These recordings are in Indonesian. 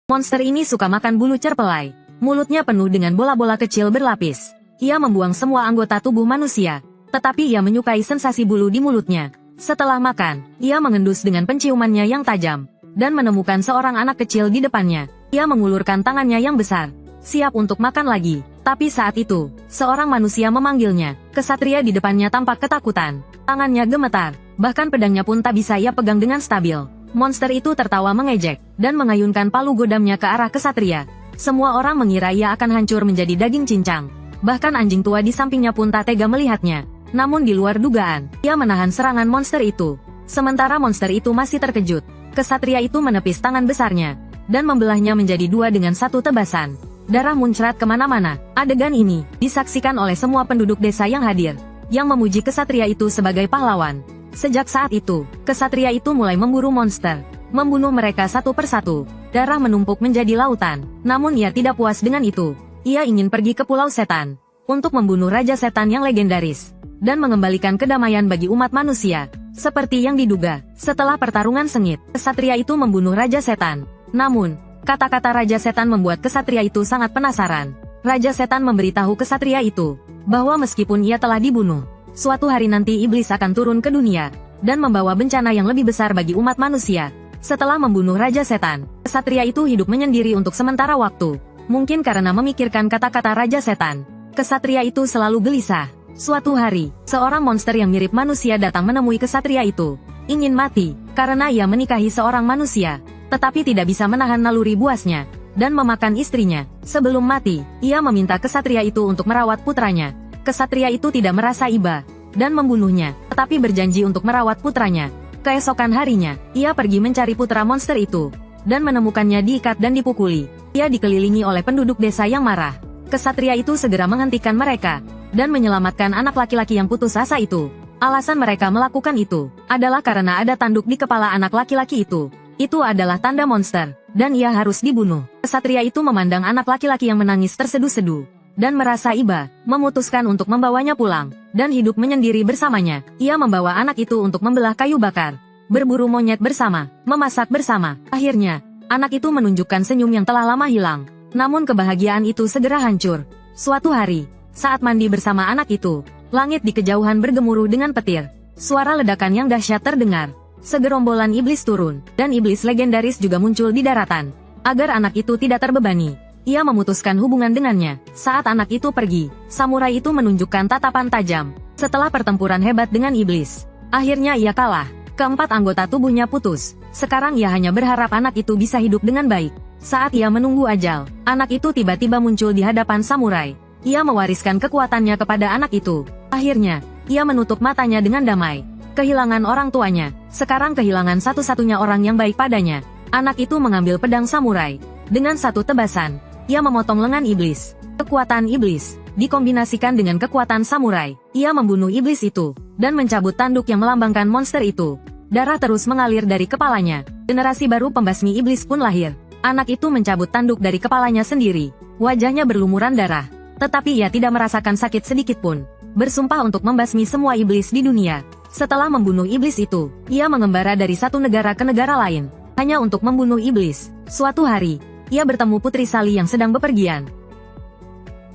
Monster ini suka makan bulu cerpelai. Mulutnya penuh dengan bola-bola kecil berlapis. Ia membuang semua anggota tubuh manusia. Tetapi ia menyukai sensasi bulu di mulutnya. Setelah makan, ia mengendus dengan penciumannya yang tajam. Dan menemukan seorang anak kecil di depannya. Ia mengulurkan tangannya yang besar. Siap untuk makan lagi. Tapi saat itu, seorang manusia memanggilnya. Kesatria di depannya tampak ketakutan. Tangannya gemetar. Bahkan pedangnya pun tak bisa ia pegang dengan stabil. Monster itu tertawa mengejek. Dan mengayunkan palu godamnya ke arah kesatria. Semua orang mengira ia akan hancur menjadi daging cincang. Bahkan anjing tua di sampingnya pun tak tega melihatnya. Namun di luar dugaan, ia menahan serangan monster itu. Sementara monster itu masih terkejut. Kesatria itu menepis tangan besarnya. Dan membelahnya menjadi dua dengan satu tebasan. Darah muncrat kemana-mana. Adegan ini disaksikan oleh semua penduduk desa yang hadir. Yang memuji kesatria itu sebagai pahlawan. Sejak saat itu, kesatria itu mulai memburu monster. Membunuh mereka satu persatu. Darah menumpuk menjadi lautan. Namun ia tidak puas dengan itu. Ia ingin pergi ke Pulau Setan. Untuk membunuh Raja Setan yang legendaris. Dan mengembalikan kedamaian bagi umat manusia. Seperti yang diduga, setelah pertarungan sengit, kesatria itu membunuh Raja Setan. Namun, kata-kata Raja Setan membuat kesatria itu sangat penasaran. Raja Setan memberitahu kesatria itu, bahwa meskipun ia telah dibunuh, suatu hari nanti iblis akan turun ke dunia. Dan membawa bencana yang lebih besar bagi umat manusia. Setelah membunuh Raja Setan, kesatria itu hidup menyendiri untuk sementara waktu. Mungkin karena memikirkan kata-kata Raja Setan, kesatria itu selalu gelisah. Suatu hari, seorang monster yang mirip manusia datang menemui kesatria itu. Ingin mati, karena ia menikahi seorang manusia. Tetapi tidak bisa menahan naluri buasnya. Dan memakan istrinya. Sebelum mati, ia meminta kesatria itu untuk merawat putranya. Kesatria itu tidak merasa iba. Dan membunuhnya, tetapi berjanji untuk merawat putranya. Keesokan harinya, ia pergi mencari putra monster itu. Dan menemukannya diikat dan dipukuli. Ia dikelilingi oleh penduduk desa yang marah. Kesatria itu segera menghentikan mereka. Dan menyelamatkan anak laki-laki yang putus asa itu. Alasan mereka melakukan itu, adalah karena ada tanduk di kepala anak laki-laki itu. Itu adalah tanda monster. Dan ia harus dibunuh. Kesatria itu memandang anak laki-laki yang menangis terseduh-seduh. Dan merasa iba, memutuskan untuk membawanya pulang. Dan hidup menyendiri bersamanya. Ia membawa anak itu untuk membelah kayu bakar. Berburu monyet bersama, memasak bersama. Akhirnya, anak itu menunjukkan senyum yang telah lama hilang. Namun kebahagiaan itu segera hancur. Suatu hari, saat mandi bersama anak itu, langit di kejauhan bergemuruh dengan petir. Suara ledakan yang dahsyat terdengar. Segerombolan iblis turun, dan iblis legendaris juga muncul di daratan. Agar anak itu tidak terbebani, ia memutuskan hubungan dengannya. Saat anak itu pergi, samurai itu menunjukkan tatapan tajam. Setelah pertempuran hebat dengan iblis, akhirnya ia kalah. Keempat anggota tubuhnya putus. Sekarang ia hanya berharap anak itu bisa hidup dengan baik. Saat ia menunggu ajal, anak itu tiba-tiba muncul di hadapan samurai. Ia mewariskan kekuatannya kepada anak itu. Akhirnya, ia menutup matanya dengan damai. Kehilangan orang tuanya, sekarang kehilangan satu-satunya orang yang baik padanya. Anak itu mengambil pedang samurai. Dengan satu tebasan, ia memotong lengan iblis. Kekuatan iblis, dikombinasikan dengan kekuatan samurai. Ia membunuh iblis itu, dan mencabut tanduk yang melambangkan monster itu. Darah terus mengalir dari kepalanya. Generasi baru pembasmi iblis pun lahir. Anak itu mencabut tanduk dari kepalanya sendiri. Wajahnya berlumuran darah. Tetapi ia tidak merasakan sakit sedikit pun. Bersumpah untuk membasmi semua iblis di dunia. Setelah membunuh iblis itu, ia mengembara dari satu negara ke negara lain. Hanya untuk membunuh iblis. Suatu hari, ia bertemu Putri Sally yang sedang bepergian.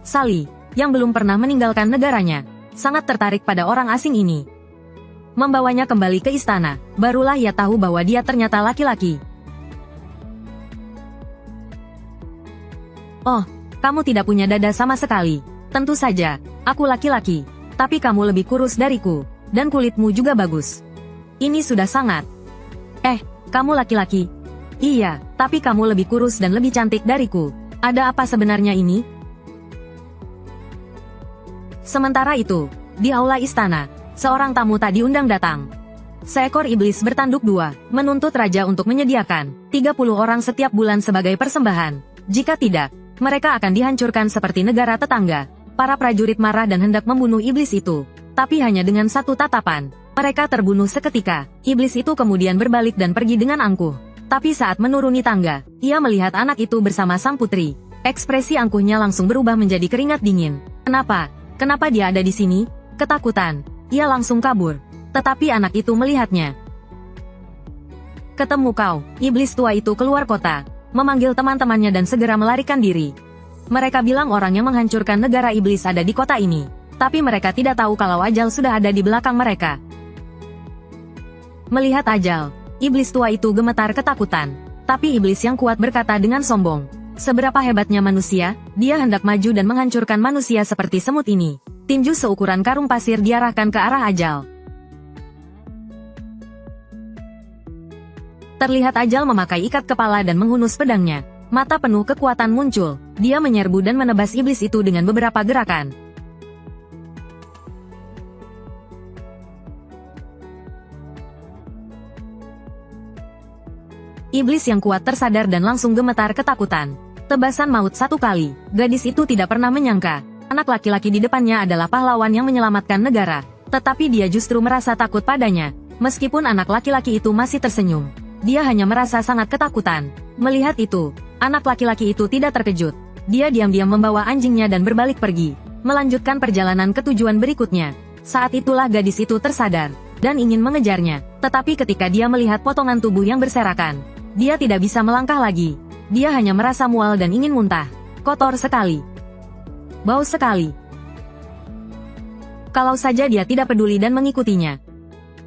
Sally, yang belum pernah meninggalkan negaranya, sangat tertarik pada orang asing ini. Membawanya kembali ke istana, barulah ia tahu bahwa dia ternyata laki-laki. Oh, kamu tidak punya dada sama sekali. Tentu saja, aku laki-laki. Tapi kamu lebih kurus dariku. Dan kulitmu juga bagus. Ini sudah sangat. Kamu laki-laki. Iya, tapi kamu lebih kurus dan lebih cantik dariku. Ada apa sebenarnya ini? Sementara itu, di aula istana, seorang tamu tak diundang datang. Seekor iblis bertanduk dua, menuntut raja untuk menyediakan 30 orang setiap bulan sebagai persembahan. Jika tidak, mereka akan dihancurkan seperti negara tetangga. Para prajurit marah dan hendak membunuh iblis itu. Tapi hanya dengan satu tatapan, mereka terbunuh seketika. Iblis itu kemudian berbalik dan pergi dengan angkuh. Tapi saat menuruni tangga, ia melihat anak itu bersama sang putri. Ekspresi angkuhnya langsung berubah menjadi keringat dingin. Kenapa? Kenapa dia ada di sini? Ketakutan. Ia langsung kabur. Tetapi anak itu melihatnya. Ketemu kau, iblis tua itu keluar kota. memanggil teman-temannya dan segera melarikan diri. Mereka bilang orang yang menghancurkan negara iblis ada di kota ini, tapi mereka tidak tahu kalau ajal sudah ada di belakang mereka. Melihat ajal, iblis tua itu gemetar ketakutan. Tapi iblis yang kuat berkata dengan sombong, "Seberapa hebatnya manusia, dia hendak maju dan menghancurkan manusia seperti semut ini." Tinju seukuran karung pasir diarahkan ke arah ajal. Terlihat ajal memakai ikat kepala dan menghunus pedangnya. Mata penuh kekuatan muncul. Dia menyerbu dan menebas iblis itu dengan beberapa gerakan. Iblis yang kuat tersadar dan langsung gemetar ketakutan. Tebasan maut satu kali. Gadis itu tidak pernah menyangka anak laki-laki di depannya adalah pahlawan yang menyelamatkan negara. Tetapi dia justru merasa takut padanya. Meskipun anak laki-laki itu masih tersenyum, dia hanya merasa sangat ketakutan. Melihat itu, anak laki-laki itu tidak terkejut. Dia diam-diam membawa anjingnya dan berbalik pergi, melanjutkan perjalanan ke tujuan berikutnya. Saat itulah gadis itu tersadar dan ingin mengejarnya. Tetapi ketika dia melihat potongan tubuh yang berserakan, dia tidak bisa melangkah lagi. Dia hanya merasa mual dan ingin muntah. Kotor sekali. Bau sekali. Kalau saja dia tidak peduli dan mengikutinya.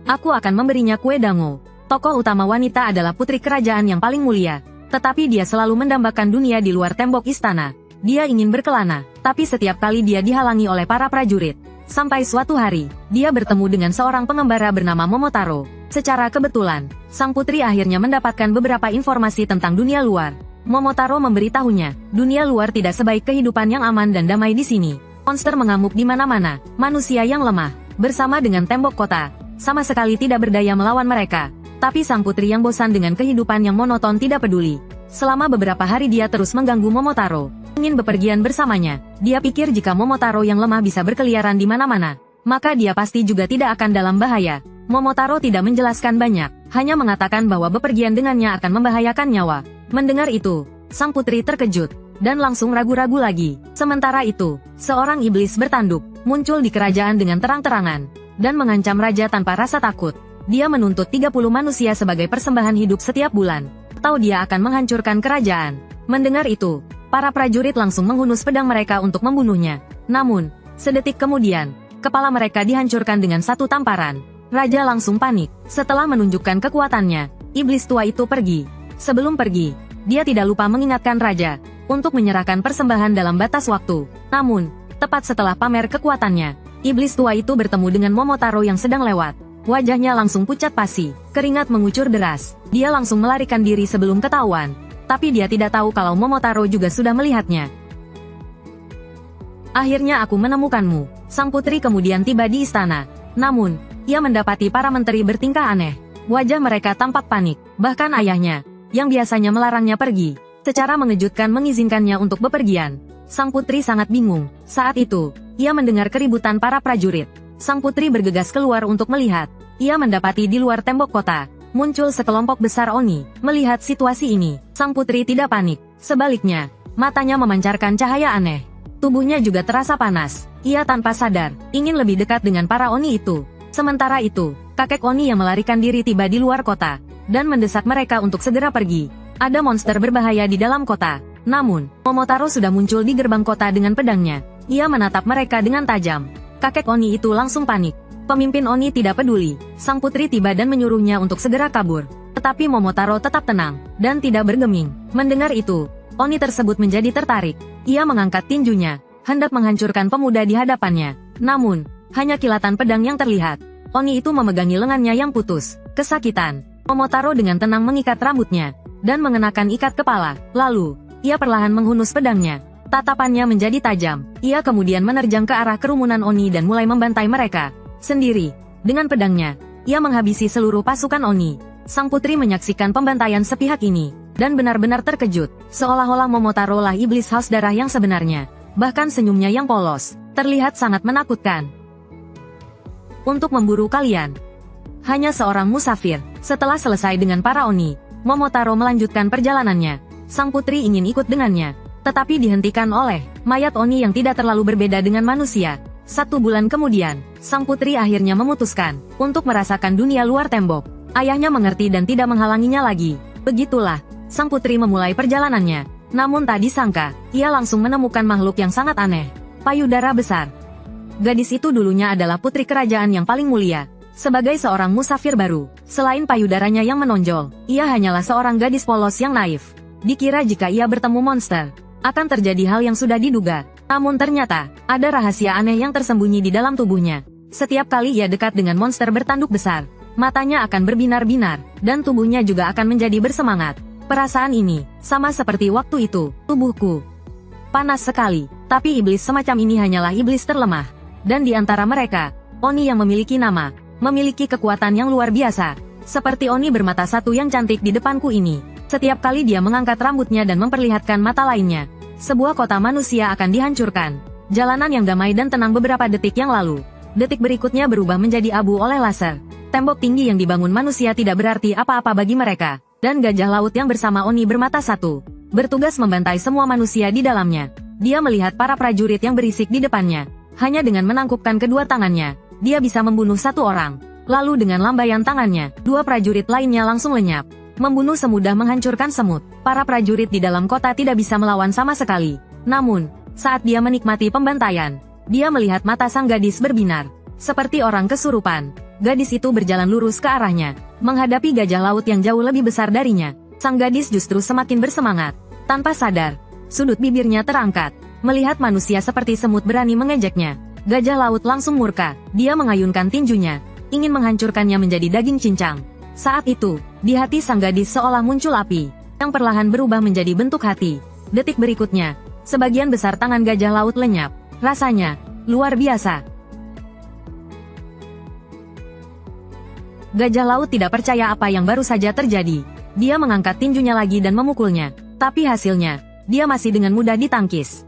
Aku akan memberinya kue dango. Tokoh utama wanita adalah putri kerajaan yang paling mulia. Tetapi dia selalu mendambakan dunia di luar tembok istana. Dia ingin berkelana, tapi setiap kali dia dihalangi oleh para prajurit. Sampai suatu hari, dia bertemu dengan seorang pengembara bernama Momotaro. Secara kebetulan, sang putri akhirnya mendapatkan beberapa informasi tentang dunia luar. Momotaro memberitahunya, dunia luar tidak sebaik kehidupan yang aman dan damai di sini. Monster mengamuk di mana-mana, manusia yang lemah, bersama dengan tembok kota, sama sekali tidak berdaya melawan mereka. Tapi sang putri yang bosan dengan kehidupan yang monoton tidak peduli. Selama beberapa hari dia terus mengganggu Momotaro, ingin bepergian bersamanya. Dia pikir jika Momotaro yang lemah bisa berkeliaran di mana-mana, maka dia pasti juga tidak akan dalam bahaya. Momotaro tidak menjelaskan banyak, hanya mengatakan bahwa bepergian dengannya akan membahayakan nyawa. Mendengar itu, sang putri terkejut, dan langsung ragu-ragu lagi. Sementara itu, seorang iblis bertanduk, muncul di kerajaan dengan terang-terangan, dan mengancam raja tanpa rasa takut. Dia menuntut 30 manusia sebagai persembahan hidup setiap bulan, atau dia akan menghancurkan kerajaan. Mendengar itu, para prajurit langsung menghunus pedang mereka untuk membunuhnya. Namun, sedetik kemudian, kepala mereka dihancurkan dengan satu tamparan. Raja langsung panik. Setelah menunjukkan kekuatannya, iblis tua itu pergi. Sebelum pergi, dia tidak lupa mengingatkan raja untuk menyerahkan persembahan dalam batas waktu. Namun, tepat setelah pamer kekuatannya, iblis tua itu bertemu dengan Momotaro yang sedang lewat. Wajahnya langsung pucat pasi, keringat mengucur deras. Dia langsung melarikan diri sebelum ketahuan. Tapi dia tidak tahu kalau Momotaro juga sudah melihatnya. Akhirnya aku menemukanmu. Sang putri kemudian tiba di istana. Namun, ia mendapati para menteri bertingkah aneh. Wajah mereka tampak panik. Bahkan ayahnya, yang biasanya melarangnya pergi, secara mengejutkan mengizinkannya untuk bepergian. Sang putri sangat bingung. Saat itu, ia mendengar keributan para prajurit. Sang putri bergegas keluar untuk melihat. Ia mendapati di luar tembok kota, muncul sekelompok besar Oni. Melihat situasi ini, sang putri tidak panik. Sebaliknya, matanya memancarkan cahaya aneh. Tubuhnya juga terasa panas. Ia tanpa sadar, ingin lebih dekat dengan para Oni itu. Sementara itu, kakek Oni yang melarikan diri tiba di luar kota, dan mendesak mereka untuk segera pergi. Ada monster berbahaya di dalam kota. Namun, Momotaro sudah muncul di gerbang kota dengan pedangnya. Ia menatap mereka dengan tajam. Kakek Oni itu langsung panik. Pemimpin Oni tidak peduli. Sang putri tiba dan menyuruhnya untuk segera kabur. Tetapi Momotaro tetap tenang, dan tidak bergeming. Mendengar itu, Oni tersebut menjadi tertarik. Ia mengangkat tinjunya, hendak menghancurkan pemuda di hadapannya. Namun, hanya kilatan pedang yang terlihat. Oni itu memegangi lengannya yang putus. Kesakitan. Momotaro dengan tenang mengikat rambutnya, dan mengenakan ikat kepala. Lalu, ia perlahan menghunus pedangnya. Tatapannya menjadi tajam. Ia kemudian menerjang ke arah kerumunan Oni dan mulai membantai mereka. Sendiri, dengan pedangnya, ia menghabisi seluruh pasukan Oni. Sang putri menyaksikan pembantaian sepihak ini, dan benar-benar terkejut. Seolah-olah Momotaro lah iblis haus darah yang sebenarnya. Bahkan senyumnya yang polos, terlihat sangat menakutkan. Untuk memburu kalian. Hanya seorang musafir. Setelah selesai dengan para Oni, Momotaro melanjutkan perjalanannya. Sang putri ingin ikut dengannya, tetapi dihentikan oleh mayat Oni yang tidak terlalu berbeda dengan manusia. 1 bulan kemudian, sang putri akhirnya memutuskan untuk merasakan dunia luar tembok. Ayahnya mengerti dan tidak menghalanginya lagi. Begitulah, sang putri memulai perjalanannya. Namun tak disangka, ia langsung menemukan makhluk yang sangat aneh. Payudara besar. Gadis itu dulunya adalah putri kerajaan yang paling mulia. Sebagai seorang musafir baru, selain payudaranya yang menonjol, ia hanyalah seorang gadis polos yang naif. Dikira jika ia bertemu monster, akan terjadi hal yang sudah diduga. Namun ternyata, ada rahasia aneh yang tersembunyi di dalam tubuhnya. Setiap kali ia dekat dengan monster bertanduk besar, matanya akan berbinar-binar, dan tubuhnya juga akan menjadi bersemangat. Perasaan ini, sama seperti waktu itu, tubuhku panas sekali. Tapi iblis semacam ini hanyalah iblis terlemah. Dan di antara mereka, Oni yang memiliki nama, memiliki kekuatan yang luar biasa. Seperti Oni bermata satu yang cantik di depanku ini. Setiap kali dia mengangkat rambutnya dan memperlihatkan mata lainnya, sebuah kota manusia akan dihancurkan. Jalanan yang damai dan tenang beberapa detik yang lalu, detik berikutnya berubah menjadi abu oleh laser. Tembok tinggi yang dibangun manusia tidak berarti apa-apa bagi mereka. Dan gajah laut yang bersama Oni bermata satu, bertugas membantai semua manusia di dalamnya. Dia melihat para prajurit yang berisik di depannya. Hanya dengan menangkupkan kedua tangannya, dia bisa membunuh satu orang. Lalu dengan lambaian tangannya, dua prajurit lainnya langsung lenyap. Membunuh semudah menghancurkan semut. Para prajurit di dalam kota tidak bisa melawan sama sekali. Namun, saat dia menikmati pembantaian, dia melihat mata sang gadis berbinar. Seperti orang kesurupan, gadis itu berjalan lurus ke arahnya, menghadapi gajah laut yang jauh lebih besar darinya. Sang gadis justru semakin bersemangat. Tanpa sadar, sudut bibirnya terangkat. Melihat manusia seperti semut berani mengejeknya, gajah laut langsung murka. Dia mengayunkan tinjunya, ingin menghancurkannya menjadi daging cincang. Saat itu, di hati sang gadis seolah muncul api, yang perlahan berubah menjadi bentuk hati. Detik berikutnya, sebagian besar tangan gajah laut lenyap. Rasanya luar biasa. Gajah laut tidak percaya apa yang baru saja terjadi. Dia mengangkat tinjunya lagi dan memukulnya. Tapi hasilnya, dia masih dengan mudah ditangkis.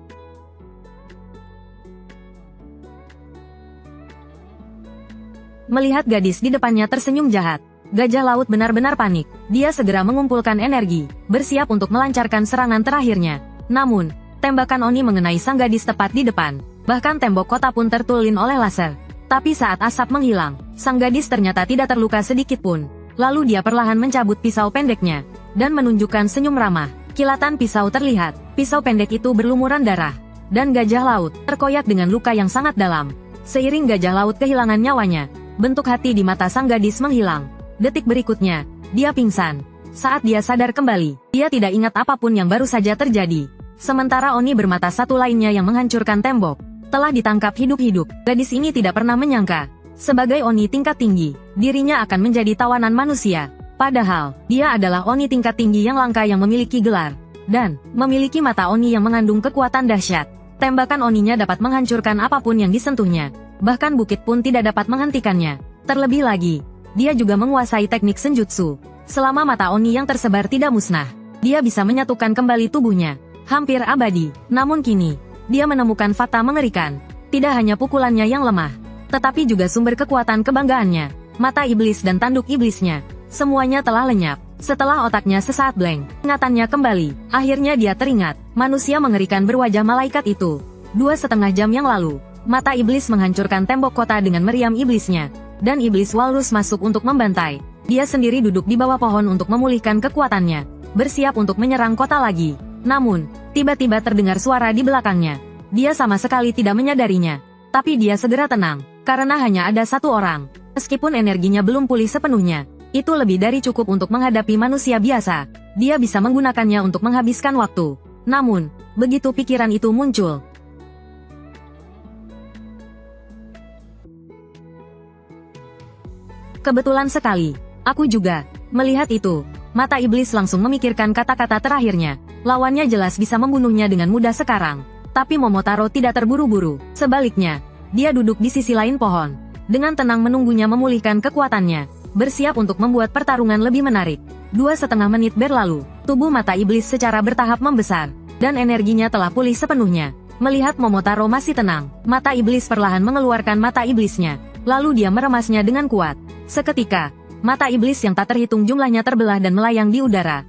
Melihat gadis di depannya tersenyum jahat, gajah laut benar-benar panik. Dia segera mengumpulkan energi, bersiap untuk melancarkan serangan terakhirnya. Namun, tembakan Oni mengenai sang gadis tepat di depan. Bahkan tembok kota pun tertulin oleh laser. Tapi saat asap menghilang, sang gadis ternyata tidak terluka sedikit pun. Lalu dia perlahan mencabut pisau pendeknya, dan menunjukkan senyum ramah. Kilatan pisau terlihat, pisau pendek itu berlumuran darah. Dan gajah laut, terkoyak dengan luka yang sangat dalam. Seiring gajah laut kehilangan nyawanya, bentuk hati di mata sang gadis menghilang. Detik berikutnya, dia pingsan. Saat dia sadar kembali, dia tidak ingat apapun yang baru saja terjadi. Sementara Oni bermata satu lainnya yang menghancurkan tembok, telah ditangkap hidup-hidup. Gadis ini tidak pernah menyangka, sebagai Oni tingkat tinggi, dirinya akan menjadi tawanan manusia. Padahal, dia adalah Oni tingkat tinggi yang langka yang memiliki gelar, dan memiliki mata Oni yang mengandung kekuatan dahsyat. Tembakan Oninya dapat menghancurkan apapun yang disentuhnya. Bahkan bukit pun tidak dapat menghentikannya. Terlebih lagi, dia juga menguasai teknik senjutsu. Selama mata Oni yang tersebar tidak musnah, dia bisa menyatukan kembali tubuhnya, hampir abadi. Namun kini, dia menemukan fakta mengerikan. Tidak hanya pukulannya yang lemah, tetapi juga sumber kekuatan kebanggaannya, mata iblis dan tanduk iblisnya. Semuanya telah lenyap. Setelah otaknya sesaat blank, ingatannya kembali. Akhirnya dia teringat, manusia mengerikan berwajah malaikat itu. 2,5 jam yang lalu, mata iblis menghancurkan tembok kota dengan meriam iblisnya. Dan iblis walrus masuk untuk membantai. Dia sendiri duduk di bawah pohon untuk memulihkan kekuatannya, bersiap untuk menyerang kota lagi. Namun, tiba-tiba terdengar suara di belakangnya. Dia sama sekali tidak menyadarinya. Tapi dia segera tenang, karena hanya ada satu orang. Meskipun energinya belum pulih sepenuhnya, itu lebih dari cukup untuk menghadapi manusia biasa. Dia bisa menggunakannya untuk menghabiskan waktu. Namun, begitu pikiran itu muncul, kebetulan sekali, aku juga melihat itu. Mata iblis langsung memikirkan kata-kata terakhirnya. Lawannya jelas bisa membunuhnya dengan mudah sekarang. Tapi Momotaro tidak terburu-buru. Sebaliknya, dia duduk di sisi lain pohon, dengan tenang menunggunya memulihkan kekuatannya, bersiap untuk membuat pertarungan lebih menarik. 2,5 menit berlalu, tubuh mata iblis secara bertahap membesar, dan energinya telah pulih sepenuhnya. Melihat Momotaro masih tenang, mata iblis perlahan mengeluarkan mata iblisnya. Lalu dia meremasnya dengan kuat. Seketika, mata iblis yang tak terhitung jumlahnya terbelah dan melayang di udara.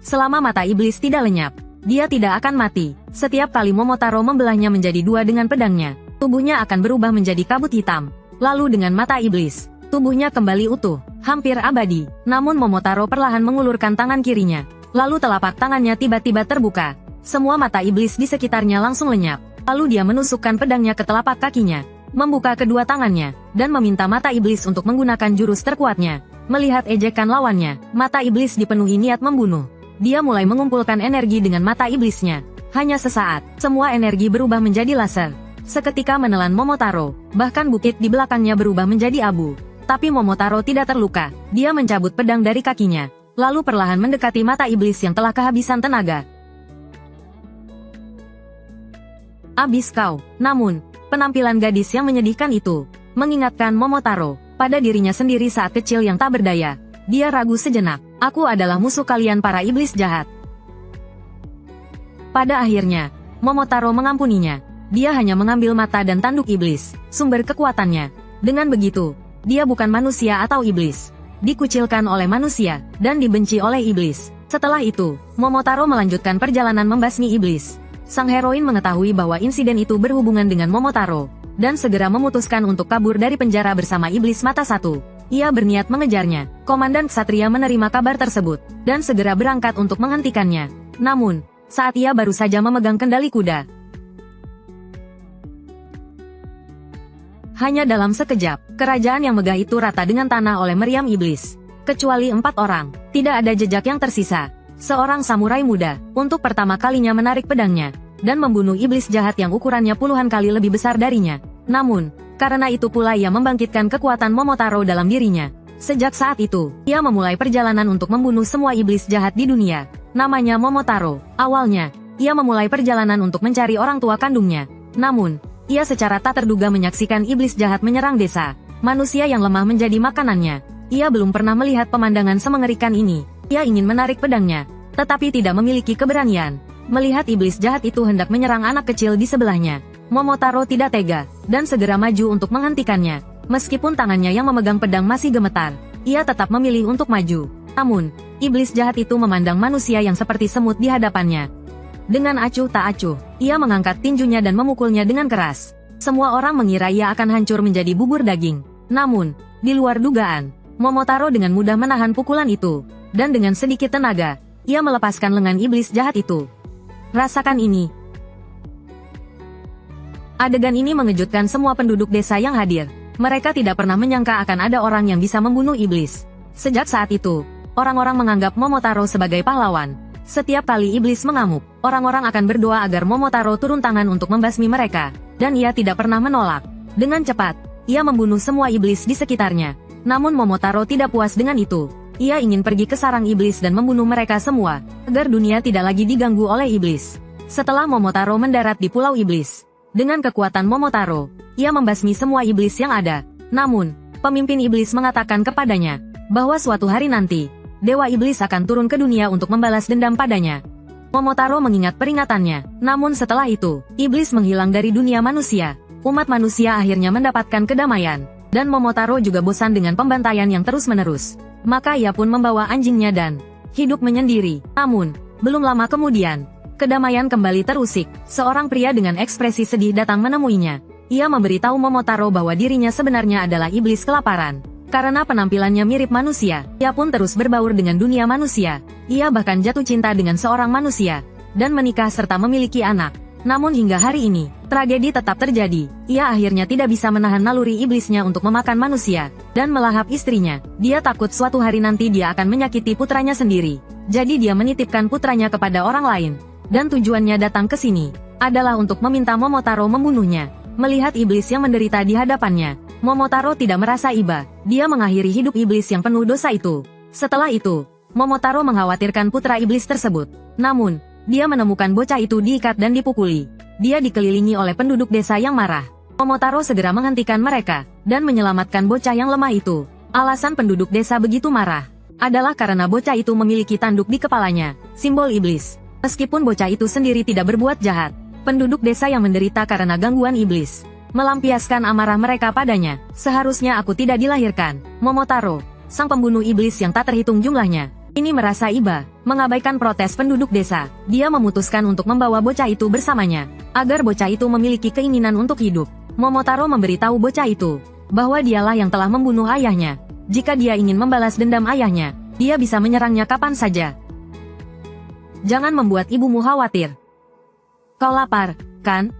Selama mata iblis tidak lenyap, dia tidak akan mati. Setiap kali Momotaro membelahnya menjadi dua dengan pedangnya, tubuhnya akan berubah menjadi kabut hitam. Lalu dengan mata iblis, tubuhnya kembali utuh, hampir abadi. Namun Momotaro perlahan mengulurkan tangan kirinya. Lalu telapak tangannya tiba-tiba terbuka. Semua mata iblis di sekitarnya langsung lenyap. Lalu dia menusukkan pedangnya ke telapak kakinya, membuka kedua tangannya, dan meminta mata iblis untuk menggunakan jurus terkuatnya. Melihat ejekan lawannya, mata iblis dipenuhi niat membunuh. Dia mulai mengumpulkan energi dengan mata iblisnya. Hanya sesaat, semua energi berubah menjadi laser. Seketika menelan Momotaro, bahkan bukit di belakangnya berubah menjadi abu. Tapi Momotaro tidak terluka. Dia mencabut pedang dari kakinya, lalu perlahan mendekati mata iblis yang telah kehabisan tenaga. Abis kau. Namun, penampilan gadis yang menyedihkan itu mengingatkan Momotaro pada dirinya sendiri saat kecil yang tak berdaya. Dia ragu sejenak. Aku adalah musuh kalian para iblis jahat. Pada akhirnya, Momotaro mengampuninya. Dia hanya mengambil mata dan tanduk iblis, sumber kekuatannya. Dengan begitu, dia bukan manusia atau iblis. Dikucilkan oleh manusia, dan dibenci oleh iblis. Setelah itu, Momotaro melanjutkan perjalanan membasmi iblis. Sang heroin mengetahui bahwa insiden itu berhubungan dengan Momotaro, dan segera memutuskan untuk kabur dari penjara bersama iblis mata satu. Ia berniat mengejarnya. Komandan Ksatria menerima kabar tersebut, dan segera berangkat untuk menghentikannya. Namun, saat ia baru saja memegang kendali kuda, hanya dalam sekejap, kerajaan yang megah itu rata dengan tanah oleh meriam iblis. Kecuali 4 orang, tidak ada jejak yang tersisa. Seorang samurai muda, untuk pertama kalinya menarik pedangnya, dan membunuh iblis jahat yang ukurannya puluhan kali lebih besar darinya. Namun, karena itu pula ia membangkitkan kekuatan Momotaro dalam dirinya. Sejak saat itu, ia memulai perjalanan untuk membunuh semua iblis jahat di dunia. Namanya Momotaro. Awalnya, ia memulai perjalanan untuk mencari orang tua kandungnya. Namun, ia secara tak terduga menyaksikan iblis jahat menyerang desa. Manusia yang lemah menjadi makanannya. Ia belum pernah melihat pemandangan semengerikan ini. Ia ingin menarik pedangnya, tetapi tidak memiliki keberanian. Melihat iblis jahat itu hendak menyerang anak kecil di sebelahnya, Momotaro tidak tega, dan segera maju untuk menghentikannya. Meskipun tangannya yang memegang pedang masih gemetar, ia tetap memilih untuk maju. Namun, iblis jahat itu memandang manusia yang seperti semut di hadapannya. Dengan acuh tak acuh, ia mengangkat tinjunya dan memukulnya dengan keras. Semua orang mengira ia akan hancur menjadi bubur daging. Namun, di luar dugaan, Momotaro dengan mudah menahan pukulan itu. Dan dengan sedikit tenaga, ia melepaskan lengan iblis jahat itu. Rasakan ini. Adegan ini mengejutkan semua penduduk desa yang hadir. Mereka tidak pernah menyangka akan ada orang yang bisa membunuh iblis. Sejak saat itu, orang-orang menganggap Momotaro sebagai pahlawan. Setiap kali iblis mengamuk, orang-orang akan berdoa agar Momotaro turun tangan untuk membasmi mereka, dan ia tidak pernah menolak. Dengan cepat, ia membunuh semua iblis di sekitarnya. Namun Momotaro tidak puas dengan itu. Ia ingin pergi ke sarang iblis dan membunuh mereka semua, agar dunia tidak lagi diganggu oleh iblis. Setelah Momotaro mendarat di Pulau Iblis, dengan kekuatan Momotaro, ia membasmi semua iblis yang ada. Namun, pemimpin iblis mengatakan kepadanya, bahwa suatu hari nanti, Dewa Iblis akan turun ke dunia untuk membalas dendam padanya. Momotaro mengingat peringatannya, namun setelah itu, iblis menghilang dari dunia manusia. Umat manusia akhirnya mendapatkan kedamaian, dan Momotaro juga bosan dengan pembantaian yang terus-menerus. Maka ia pun membawa anjingnya dan hidup menyendiri. Namun, belum lama kemudian, kedamaian kembali terusik. Seorang pria dengan ekspresi sedih datang menemuinya. Ia memberitahu Momotaro bahwa dirinya sebenarnya adalah iblis kelaparan. Karena penampilannya mirip manusia, ia pun terus berbaur dengan dunia manusia. Ia bahkan jatuh cinta dengan seorang manusia, dan menikah serta memiliki anak. Namun hingga hari ini, tragedi tetap terjadi. Ia akhirnya tidak bisa menahan naluri iblisnya untuk memakan manusia, dan melahap istrinya. Dia takut suatu hari nanti dia akan menyakiti putranya sendiri. Jadi dia menitipkan putranya kepada orang lain. Dan tujuannya datang ke sini, adalah untuk meminta Momotaro membunuhnya. Melihat iblis yang menderita di hadapannya, Momotaro tidak merasa iba. Dia mengakhiri hidup iblis yang penuh dosa itu. Setelah itu, Momotaro mengkhawatirkan putra iblis tersebut. Namun, dia menemukan bocah itu diikat dan dipukuli. Dia dikelilingi oleh penduduk desa yang marah. Momotaro segera menghentikan mereka, dan menyelamatkan bocah yang lemah itu. Alasan penduduk desa begitu marah, adalah karena bocah itu memiliki tanduk di kepalanya, simbol iblis. Meskipun bocah itu sendiri tidak berbuat jahat, penduduk desa yang menderita karena gangguan iblis melampiaskan amarah mereka padanya. Seharusnya aku tidak dilahirkan. Momotaro, sang pembunuh iblis yang tak terhitung jumlahnya, ini merasa iba, mengabaikan protes penduduk desa. Dia memutuskan untuk membawa bocah itu bersamanya, agar bocah itu memiliki keinginan untuk hidup. Momotaro memberitahu bocah itu, bahwa dialah yang telah membunuh ayahnya. Jika dia ingin membalas dendam ayahnya, dia bisa menyerangnya kapan saja. Jangan membuat ibumu khawatir. Kau lapar, kan?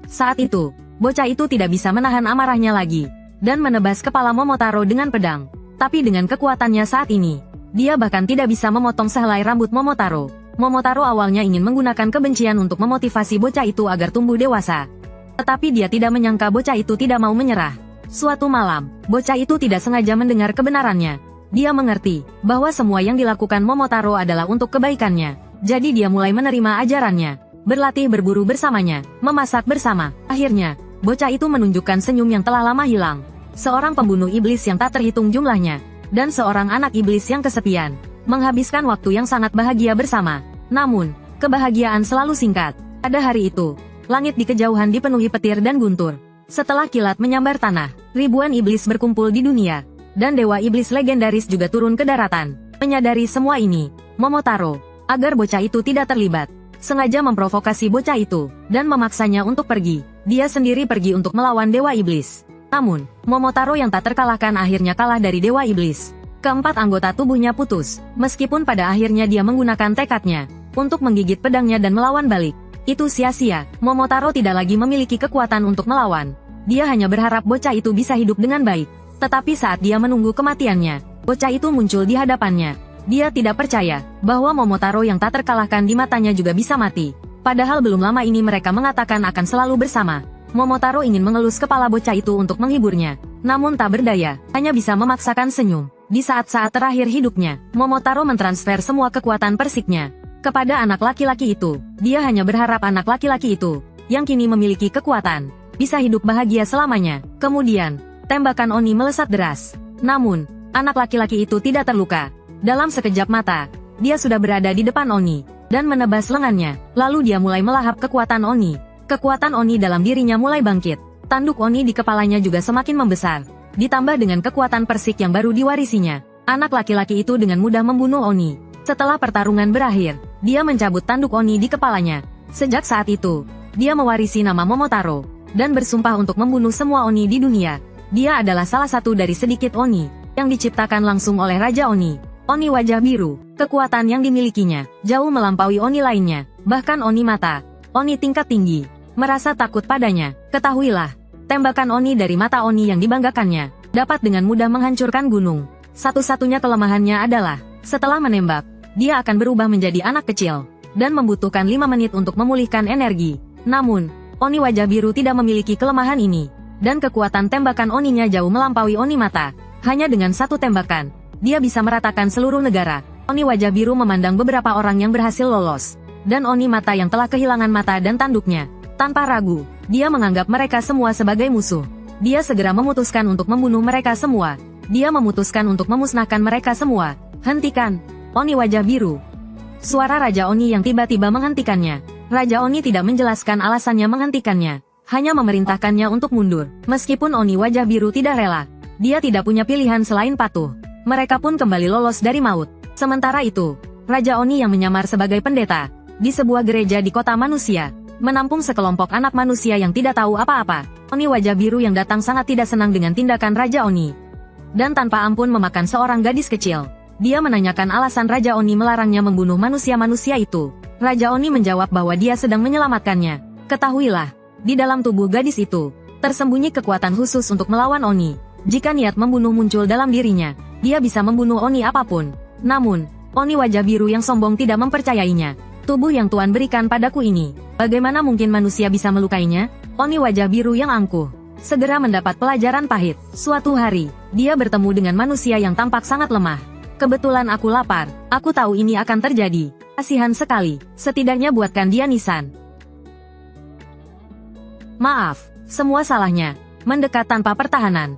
Saat itu, bocah itu tidak bisa menahan amarahnya lagi, dan menebas kepala Momotaro dengan pedang. Tapi dengan kekuatannya saat ini, dia bahkan tidak bisa memotong sehelai rambut Momotaro. Momotaro awalnya ingin menggunakan kebencian untuk memotivasi bocah itu agar tumbuh dewasa. Tetapi dia tidak menyangka bocah itu tidak mau menyerah. Suatu malam, bocah itu tidak sengaja mendengar kebenarannya. Dia mengerti bahwa semua yang dilakukan Momotaro adalah untuk kebaikannya. Jadi dia mulai menerima ajarannya, berlatih berburu bersamanya, memasak bersama. Akhirnya, bocah itu menunjukkan senyum yang telah lama hilang. Seorang pembunuh iblis yang tak terhitung jumlahnya, dan seorang anak iblis yang kesepian, menghabiskan waktu yang sangat bahagia bersama. Namun, kebahagiaan selalu singkat. Pada hari itu, langit di kejauhan dipenuhi petir dan guntur. Setelah kilat menyambar tanah, ribuan iblis berkumpul di dunia, dan dewa iblis legendaris juga turun ke daratan. Menyadari semua ini, Momotaro, agar bocah itu tidak terlibat, sengaja memprovokasi bocah itu, dan memaksanya untuk pergi. Dia sendiri pergi untuk melawan dewa iblis. Namun, Momotaro yang tak terkalahkan akhirnya kalah dari dewa iblis. Keempat anggota tubuhnya putus, meskipun pada akhirnya dia menggunakan tekadnya untuk menggigit pedangnya dan melawan balik. Itu sia-sia, Momotaro tidak lagi memiliki kekuatan untuk melawan. Dia hanya berharap bocah itu bisa hidup dengan baik. Tetapi saat dia menunggu kematiannya, bocah itu muncul di hadapannya. Dia tidak percaya bahwa Momotaro yang tak terkalahkan di matanya juga bisa mati. Padahal belum lama ini mereka mengatakan akan selalu bersama. Momotaro ingin mengelus kepala bocah itu untuk menghiburnya. Namun tak berdaya, hanya bisa memaksakan senyum. Di saat-saat terakhir hidupnya, Momotaro mentransfer semua kekuatan persiknya kepada anak laki-laki itu. Dia hanya berharap anak laki-laki itu, yang kini memiliki kekuatan, bisa hidup bahagia selamanya. Kemudian, tembakan Oni melesat deras. Namun, anak laki-laki itu tidak terluka. Dalam sekejap mata, dia sudah berada di depan Oni, dan menebas lengannya. Lalu dia mulai melahap kekuatan Oni. Kekuatan Oni dalam dirinya mulai bangkit. Tanduk Oni di kepalanya juga semakin membesar. Ditambah dengan kekuatan persik yang baru diwarisinya, anak laki-laki itu dengan mudah membunuh Oni. Setelah pertarungan berakhir, dia mencabut tanduk Oni di kepalanya. Sejak saat itu, dia mewarisi nama Momotaro, dan bersumpah untuk membunuh semua Oni di dunia. Dia adalah salah satu dari sedikit Oni, yang diciptakan langsung oleh Raja Oni. Oni wajah biru, kekuatan yang dimilikinya, jauh melampaui Oni lainnya, bahkan Oni mata. Oni tingkat tinggi, merasa takut padanya. Ketahuilah, tembakan Oni dari mata Oni yang dibanggakannya, dapat dengan mudah menghancurkan gunung. Satu-satunya kelemahannya adalah, setelah menembak, dia akan berubah menjadi anak kecil, dan membutuhkan 5 menit untuk memulihkan energi. Namun, Oni wajah biru tidak memiliki kelemahan ini, dan kekuatan tembakan Oninya jauh melampaui Oni mata. Hanya dengan satu tembakan, dia bisa meratakan seluruh negara. Oni wajah biru memandang beberapa orang yang berhasil lolos, dan Oni mata yang telah kehilangan mata dan tanduknya. Tanpa ragu, dia menganggap mereka semua sebagai musuh. Dia segera memutuskan untuk membunuh mereka semua. Dia memutuskan untuk memusnahkan mereka semua. Hentikan, Oni wajah biru. Suara Raja Oni yang tiba-tiba menghentikannya. Raja Oni tidak menjelaskan alasannya menghentikannya, hanya memerintahkannya untuk mundur. Meskipun Oni wajah biru tidak rela, dia tidak punya pilihan selain patuh. Mereka pun kembali lolos dari maut. Sementara itu, Raja Oni yang menyamar sebagai pendeta, di sebuah gereja di kota manusia, menampung sekelompok anak manusia yang tidak tahu apa-apa. Oni wajah biru yang datang sangat tidak senang dengan tindakan Raja Oni, dan tanpa ampun memakan seorang gadis kecil. Dia menanyakan alasan Raja Oni melarangnya membunuh manusia-manusia itu. Raja Oni menjawab bahwa dia sedang menyelamatkannya. Ketahuilah, di dalam tubuh gadis itu, tersembunyi kekuatan khusus untuk melawan Oni. Jika niat membunuh muncul dalam dirinya, dia bisa membunuh Oni apapun. Namun, Oni wajah biru yang sombong tidak mempercayainya. Tubuh yang Tuan berikan padaku ini, bagaimana mungkin manusia bisa melukainya? Oni wajah biru yang angkuh segera mendapat pelajaran pahit. Suatu hari, dia bertemu dengan manusia yang tampak sangat lemah. Kebetulan aku lapar, aku tahu ini akan terjadi. Kasihan sekali, setidaknya buatkan dia nisan. Maaf, semua salahnya. Mendekat tanpa pertahanan.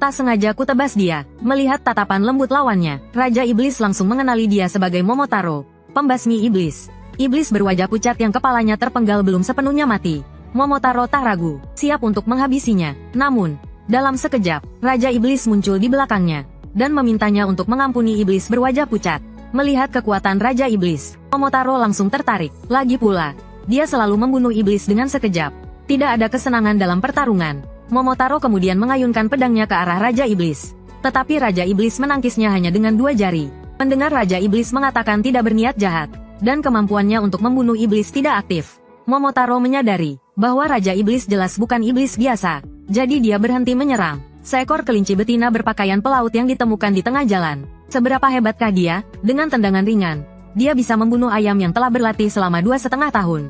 Tak sengaja ku tebas dia. Melihat tatapan lembut lawannya, Raja Iblis langsung mengenali dia sebagai Momotaro, pembasmi iblis. Iblis berwajah pucat yang kepalanya terpenggal belum sepenuhnya mati. Momotaro tak ragu, siap untuk menghabisinya. Namun, dalam sekejap, Raja Iblis muncul di belakangnya, dan memintanya untuk mengampuni iblis berwajah pucat. Melihat kekuatan Raja Iblis, Momotaro langsung tertarik. Lagi pula, dia selalu membunuh iblis dengan sekejap. Tidak ada kesenangan dalam pertarungan. Momotaro kemudian mengayunkan pedangnya ke arah Raja Iblis. Tetapi Raja Iblis menangkisnya hanya dengan 2 jari. Mendengar Raja Iblis mengatakan tidak berniat jahat, dan kemampuannya untuk membunuh iblis tidak aktif, Momotaro menyadari bahwa Raja Iblis jelas bukan iblis biasa, jadi dia berhenti menyerang. Seekor kelinci betina berpakaian pelaut yang ditemukan di tengah jalan. Seberapa hebatkah dia? Dengan tendangan ringan, dia bisa membunuh ayam yang telah berlatih selama 2,5 tahun.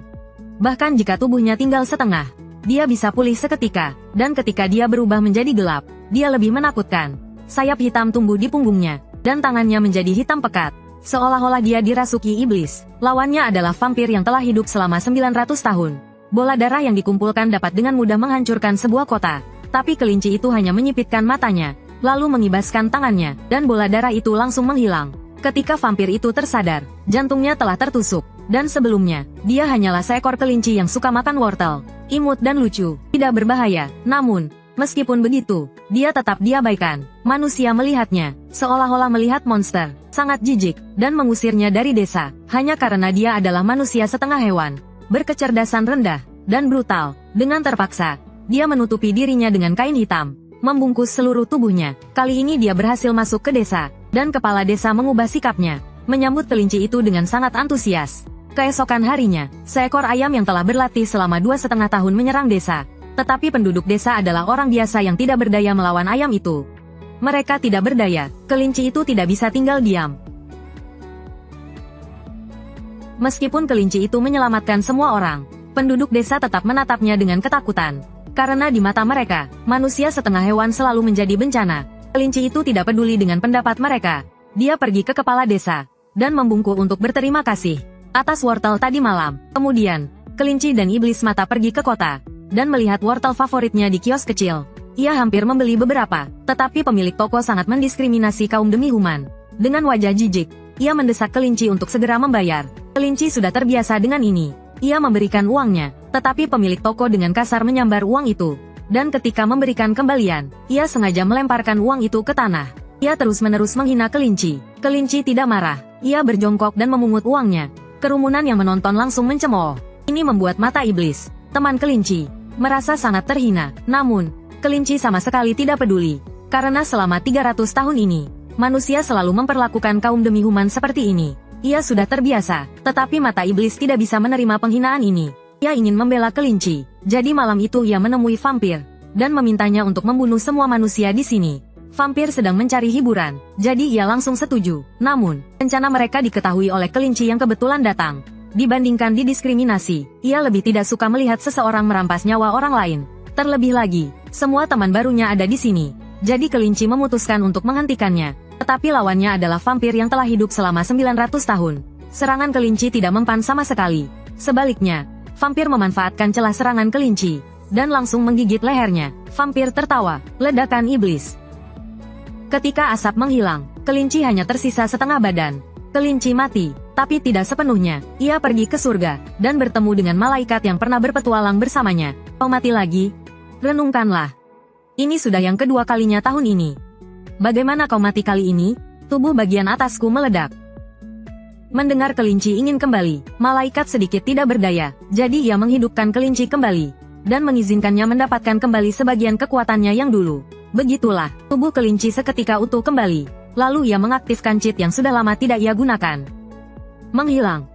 Bahkan jika tubuhnya tinggal setengah, dia bisa pulih seketika, dan ketika dia berubah menjadi gelap, dia lebih menakutkan. Sayap hitam tumbuh di punggungnya, dan tangannya menjadi hitam pekat, seolah-olah dia dirasuki iblis. Lawannya adalah vampir yang telah hidup selama 900 tahun. Bola darah yang dikumpulkan dapat dengan mudah menghancurkan sebuah kota, tapi kelinci itu hanya menyipitkan matanya, lalu mengibaskan tangannya, dan bola darah itu langsung menghilang. Ketika vampir itu tersadar, jantungnya telah tertusuk, dan sebelumnya, dia hanyalah seekor kelinci yang suka makan wortel, imut dan lucu, tidak berbahaya. Namun, meskipun begitu, dia tetap diabaikan. Manusia melihatnya, seolah-olah melihat monster, sangat jijik, dan mengusirnya dari desa, hanya karena dia adalah manusia setengah hewan, berkecerdasan rendah, dan brutal. Dengan terpaksa, dia menutupi dirinya dengan kain hitam, membungkus seluruh tubuhnya. Kali ini dia berhasil masuk ke desa, dan kepala desa mengubah sikapnya, menyambut kelinci itu dengan sangat antusias. Keesokan harinya, seekor ayam yang telah berlatih selama 2,5 tahun menyerang desa. Tetapi penduduk desa adalah orang biasa yang tidak berdaya melawan ayam itu. Mereka tidak berdaya, kelinci itu tidak bisa tinggal diam. Meskipun kelinci itu menyelamatkan semua orang, penduduk desa tetap menatapnya dengan ketakutan. Karena di mata mereka, manusia setengah hewan selalu menjadi bencana. Kelinci itu tidak peduli dengan pendapat mereka. Dia pergi ke kepala desa, dan membungkuk untuk berterima kasih atas wortel tadi malam. Kemudian, kelinci dan iblis mata pergi ke kota, dan melihat wortel favoritnya di kios kecil. Ia hampir membeli beberapa, tetapi pemilik toko sangat mendiskriminasi kaum demi-human. Dengan wajah jijik, ia mendesak kelinci untuk segera membayar. Kelinci sudah terbiasa dengan ini. Ia memberikan uangnya, tetapi pemilik toko dengan kasar menyambar uang itu. Dan ketika memberikan kembalian, ia sengaja melemparkan uang itu ke tanah. Ia terus-menerus menghina kelinci. Kelinci tidak marah. Ia berjongkok dan memungut uangnya. Kerumunan yang menonton langsung mencemooh. Ini membuat mata iblis, teman kelinci, merasa sangat terhina. Namun, kelinci sama sekali tidak peduli. Karena selama 300 tahun ini, manusia selalu memperlakukan kaum demi-human seperti ini. Ia sudah terbiasa, tetapi mata iblis tidak bisa menerima penghinaan ini. Ia ingin membela kelinci, jadi malam itu ia menemui vampir, dan memintanya untuk membunuh semua manusia di sini. Vampir sedang mencari hiburan, jadi ia langsung setuju. Namun, rencana mereka diketahui oleh kelinci yang kebetulan datang. Dibandingkan didiskriminasi, ia lebih tidak suka melihat seseorang merampas nyawa orang lain. Terlebih lagi, semua teman barunya ada di sini, jadi kelinci memutuskan untuk menghentikannya. Tetapi lawannya adalah vampir yang telah hidup selama 900 tahun. Serangan kelinci tidak mempan sama sekali. Sebaliknya, vampir memanfaatkan celah serangan kelinci, dan langsung menggigit lehernya. Vampir tertawa, ledakan iblis. Ketika asap menghilang, kelinci hanya tersisa setengah badan. Kelinci mati, tapi tidak sepenuhnya. Ia pergi ke surga, dan bertemu dengan malaikat yang pernah berpetualang bersamanya. Kau mati lagi? Renungkanlah. Ini sudah yang kedua kalinya tahun ini. Bagaimana kau mati kali ini? Tubuh bagian atasku meledak. Mendengar kelinci ingin kembali, malaikat sedikit tidak berdaya, jadi ia menghidupkan kelinci kembali, dan mengizinkannya mendapatkan kembali sebagian kekuatannya yang dulu. Begitulah, tubuh kelinci seketika utuh kembali, lalu ia mengaktifkan cheat yang sudah lama tidak ia gunakan. Menghilang.